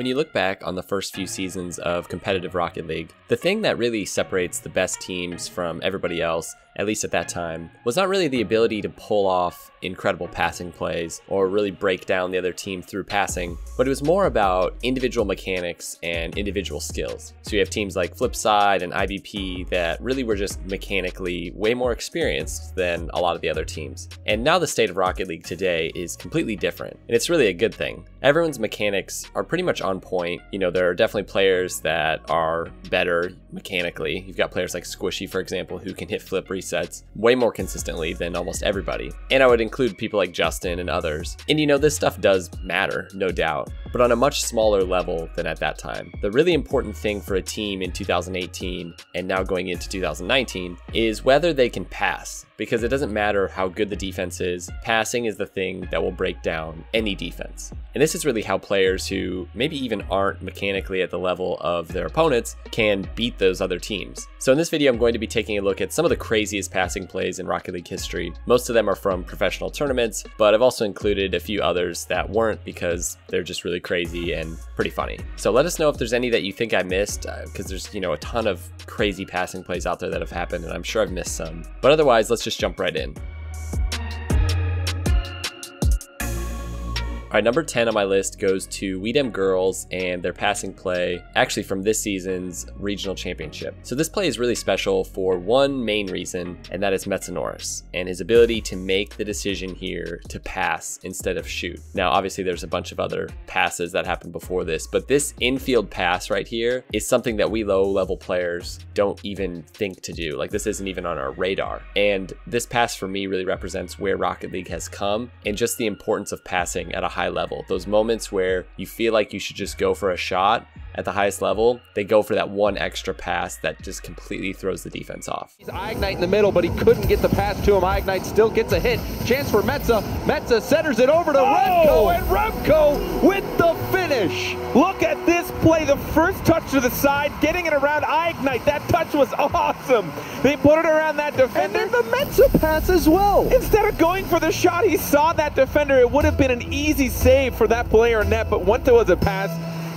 When you look back on the first few seasons of competitive Rocket League, the thing that really separates the best teams from everybody else, at least at that time, was not really the ability to pull off incredible passing plays or really break down the other team through passing, but it was more about individual mechanics and individual skills. So you have teams like Flipside and IBP that really were just mechanically way more experienced than a lot of the other teams. And now the state of Rocket League today is completely different, and it's really a good thing. Everyone's mechanics are pretty much on point. You know, there are definitely players that are better mechanically. You've got players like Squishy, for example, who can hit flip resets way more consistently than almost everybody. And I would include people like Justin and others. And you know, this stuff does matter, no doubt, but on a much smaller level than at that time. The really important thing for a team in 2018 and now going into 2019 is whether they can pass, because it doesn't matter how good the defense is, passing is the thing that will break down any defense. And this is really how players who maybe even aren't mechanically at the level of their opponents can beat those other teams. So in this video, I'm going to be taking a look at some of the craziest passing plays in Rocket League history. Most of them are from professional tournaments, but I've also included a few others that weren't because they're just really crazy and pretty funny. So let us know if there's any that you think I missed, because there's, you know, a ton of crazy passing plays out there that have happened, and I'm sure I've missed some. But otherwise, let's just jump right in. All right, number 10 on my list goes to We Dem Girls and their passing play, actually from this season's regional championship. So this play is really special for one main reason, and that is Metzanorris and his ability to make the decision here to pass instead of shoot. Now, obviously there's a bunch of other passes that happened before this, but this infield pass right here is something that we low-level players don't even think to do. Like, this isn't even on our radar. And this pass for me really represents where Rocket League has come and just the importance of passing at a high level. Those moments where you feel like you should just go for a shot at the highest level, they go for that one extra pass that just completely throws the defense off. He's Ignite in the middle, but he couldn't get the pass to him. Ignite still gets a hit. Chance for Metza. Metza centers it over to Remco, and Remco with the finish. Look at this play. The first touch to the side, getting it around Ignite. That touch was awesome. They put it around that defender. And then the Metza pass as well. Instead of going for the shot, he saw that defender. It would have been an easy save for that player net, but once it was a pass,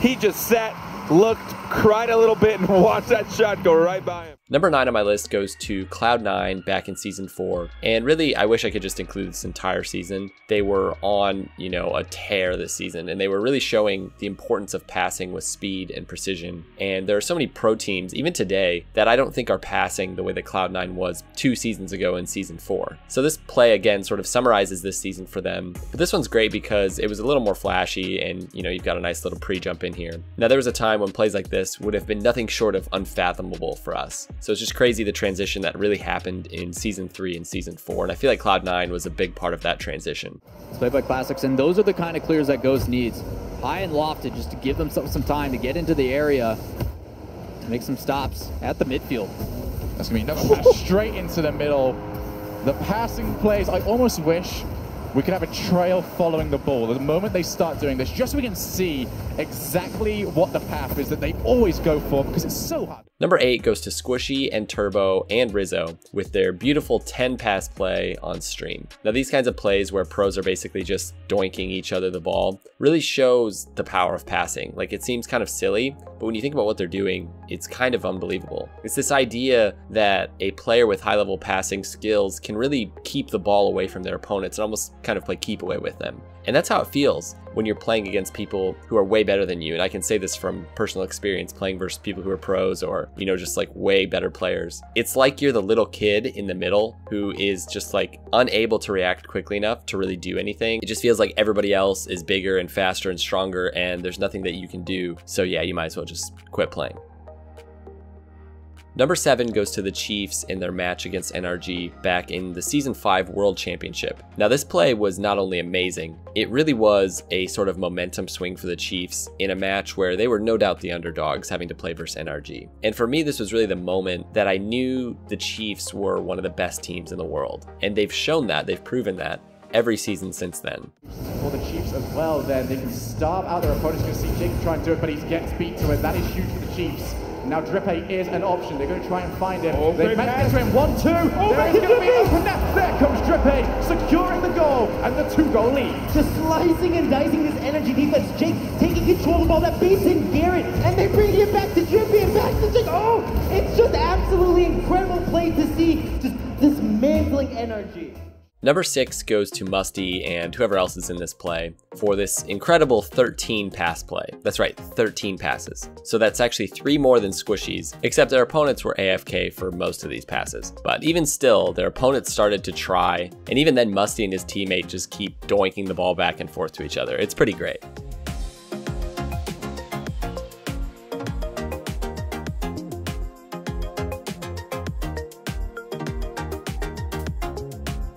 he just sat, looked, cried a little bit, and watched that shot go right by him. Number 9 on my list goes to Cloud9 back in season 4. And really, I wish I could just include this entire season. They were on, you know, a tear this season, and they were really showing the importance of passing with speed and precision. And there are so many pro teams, even today, that I don't think are passing the way that Cloud9 was 2 seasons ago in season 4. So this play, again, sort of summarizes this season for them. But this one's great because it was a little more flashy, and, you know, you've got a nice little pre-jump in here. Now, there was a time when plays like this would have been nothing short of unfathomable for us. So it's just crazy the transition that really happened in season 3 and season 4, and I feel like Cloud9 was a big part of that transition. It's played by Classics, and those are the kind of clears that Ghost needs. High and lofted, just to give them some time to get into the area, to make some stops at the midfield. That's going to be another pass straight into the middle. The passing plays, I almost wish we could have a trail following the ball. The moment they start doing this, just so we can see exactly what the path is that they always go for, because it's so hard. Number 8 goes to Squishy and Turbo and Rizzo with their beautiful 10-pass play on stream. Now, these kinds of plays where pros are basically just doinking each other the ball really shows the power of passing. Like, it seems kind of silly, but when you think about what they're doing, it's kind of unbelievable. It's this idea that a player with high-level passing skills can really keep the ball away from their opponents and almost kind of play keep away with them. And that's how it feels when you're playing against people who are way better than you. And I can say this from personal experience playing versus people who are pros or, you know, just like way better players. It's like you're the little kid in the middle who is just like unable to react quickly enough to really do anything. It just feels like everybody else is bigger and faster and stronger, and there's nothing that you can do. So yeah, you might as well just quit playing. Number 7 goes to the Chiefs in their match against NRG back in the Season 5 World Championship. Now, this play was not only amazing, it really was a sort of momentum swing for the Chiefs in a match where they were no doubt the underdogs having to play versus NRG. And for me, this was really the moment that I knew the Chiefs were one of the best teams in the world. And they've shown that, they've proven that every season since then. For the Chiefs as well, then they can starve out their opponents. You can see Jake try and do it, but he gets beat to it. That is huge for the Chiefs. Now Drippe is an option. They're going to try and find him. Oh, They've met this him. 1-2. There is going to be open net. There comes Drippe, securing the goal and the 2-goal lead. Just slicing and dicing this energy defense. Jake taking control of the ball that beats in Garrett, and they bring it back to Drippe and back to Jake. Oh, it's just absolutely incredible play to see, just dismantling energy. Number 6 goes to Musti and whoever else is in this play for this incredible 13 pass play. That's right, 13 passes. So that's actually 3 more than Squishy's, except their opponents were AFK for most of these passes. But even still, their opponents started to try, and even then Musti and his teammate just keep doinking the ball back and forth to each other. It's pretty great.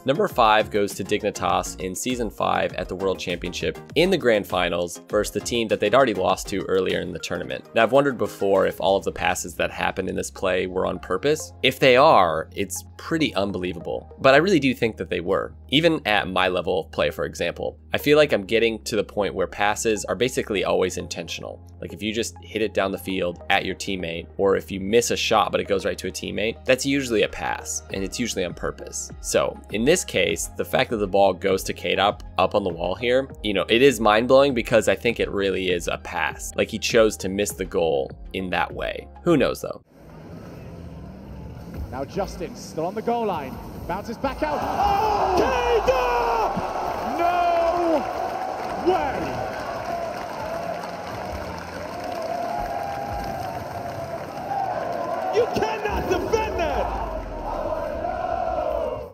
Number 5 goes to Dignitas in Season 5 at the World Championship in the Grand Finals versus the team that they'd already lost to earlier in the tournament. Now, I've wondered before if all of the passes that happened in this play were on purpose. If they are, it's pretty unbelievable. But I really do think that they were. Even at my level of play, for example, I feel like I'm getting to the point where passes are basically always intentional. Like if you just hit it down the field at your teammate, or if you miss a shot but it goes right to a teammate, that's usually a pass, and it's usually on purpose. So in this case, the fact that the ball goes to K-Dop up on the wall here, you know, it is mind-blowing because I think it really is a pass. Like he chose to miss the goal in that way. Who knows though? Now Justin still on the goal line, bounces back out. Oh! K-Dop! No way! You cannot defend that!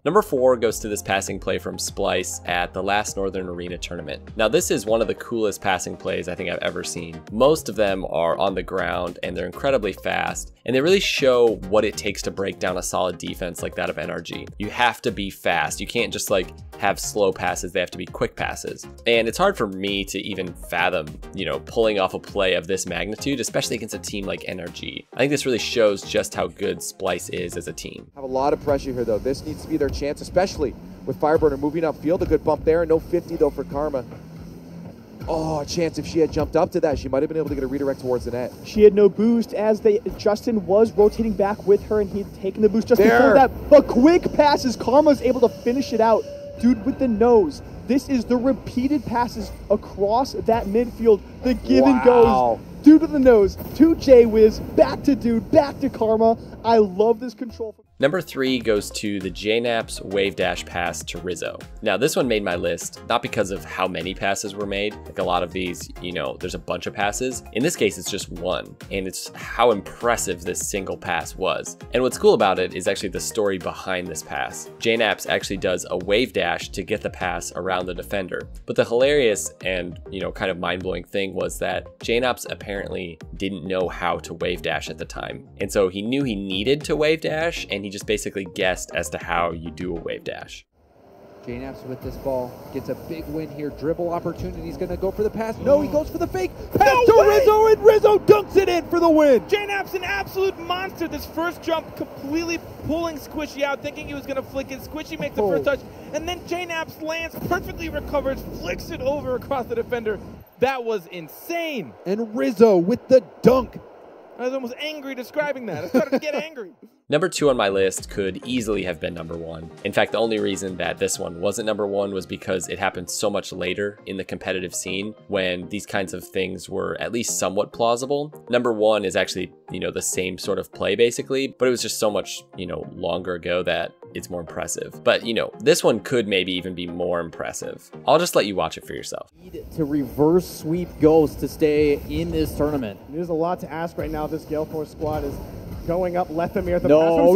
Number 4 goes to this passing play from Splice at the last Northern Arena tournament. Now this is one of the coolest passing plays I think I've ever seen. Most of them are on the ground and they're incredibly fast, and they really show what it takes to break down a solid defense like that of NRG. You have to be fast. You can't just like have slow passes, they have to be quick passes. And it's hard for me to even fathom, you know, pulling off a play of this magnitude, especially against a team like NRG. I think this really shows just how good Splice is as a team. Have a lot of pressure here though. This needs to be their chance, especially with Fireburner moving upfield. A good bump there. No 50 though for Karma. Oh, a chance if she had jumped up to that, she might have been able to get a redirect towards the net. She had no boost as Justin was rotating back with her and he had taken the boost just There. before that. But quick passes, Karma's able to finish it out. Dude with the nose. This is the repeated passes across that midfield. The give and goes. Dude with the nose, to J-Wiz, back to Dude, back to Karma. I love this control. Number 3 goes to the JNAP's wave dash pass to Rizzo. Now this one made my list, not because of how many passes were made. Like a lot of these, you know, there's a bunch of passes. In this case, it's just one, and it's how impressive this single pass was. And what's cool about it is actually the story behind this pass. JNAP's actually does a wave dash to get the pass around the defender. But the hilarious and, you know, kind of mind-blowing thing was that JNAP's apparently didn't know how to wave dash at the time. And so he knew he needed to wave dash, and he just basically guessed as to how you do a wave dash. JNAPS with this ball gets a big win here. Dribble opportunity. He's going to go for the pass. No, he goes for the fake. Pass to Rizzo, and Rizzo dunks it in for the win. JNAP's an absolute monster. This first jump completely pulling Squishy out, thinking he was going to flick it. Squishy makes the first touch, and then JNAP's lands, perfectly recovers, flicks it over across the defender. That was insane. And Rizzo with the dunk. I was almost angry describing that. I started to get angry. Number 2 on my list could easily have been number 1. In fact, the only reason that this one wasn't number 1 was because it happened so much later in the competitive scene when these kinds of things were at least somewhat plausible. Number 1 is actually, you know, the same sort of play basically, but it was just so much, you know, longer ago that it's more impressive. But, you know, this one could maybe even be more impressive. I'll just let you watch it for yourself. To reverse sweep Ghost to stay in this tournament. There's a lot to ask right now. This Gale Force squad is going up Lethamir. No, oh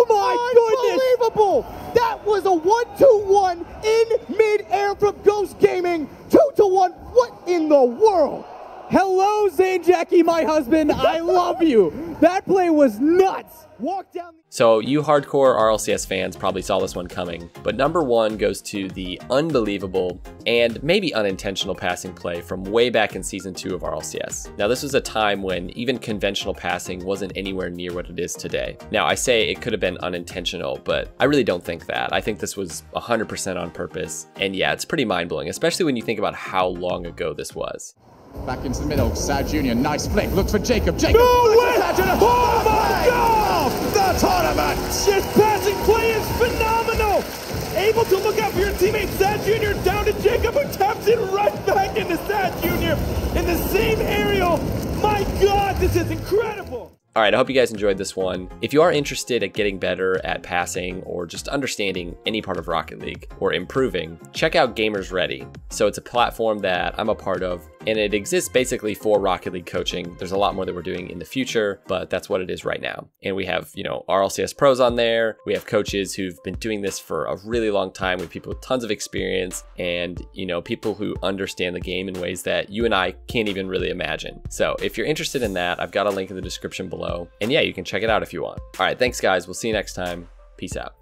my goodness! Unbelievable! That was a 1-2-1 in mid-air from Ghost Gaming. 2-1. What in the world? Hello, Zane Jackie, my husband. I love you. That play was nuts. Walk down. So you hardcore RLCS fans probably saw this one coming, but number 1 goes to the unbelievable and maybe unintentional passing play from way back in Season 2 of RLCS. Now this was a time when even conventional passing wasn't anywhere near what it is today. Now I say it could have been unintentional, but I really don't think that. I think this was 100% on purpose, and yeah, it's pretty mind-blowing, especially when you think about how long ago this was. Back into the middle, Sad Jr., nice flick, looks for Jacob. Jacob! No way! Sad Jr. Oh my God! The tournament! This passing play is phenomenal! Able to look out for your teammate, Sad Jr. down to Jacob, who taps it right back into Sad Jr. in the same aerial. My God, this is incredible! All right, I hope you guys enjoyed this one. If you are interested at getting better at passing or just understanding any part of Rocket League or improving, check out Gamers Ready. So it's a platform that I'm a part of, and it exists basically for Rocket League coaching. There's a lot more that we're doing in the future, but that's what it is right now. And we have, rlcs pros on there. We have coaches who've been doing this for a really long time. We have people with tons of experience and, people who understand the game in ways that you and I can't even really imagine. So if you're interested in that, I've got a link in the description below. And yeah, you can check it out if you want. All right, thanks guys. We'll see you next time. Peace out.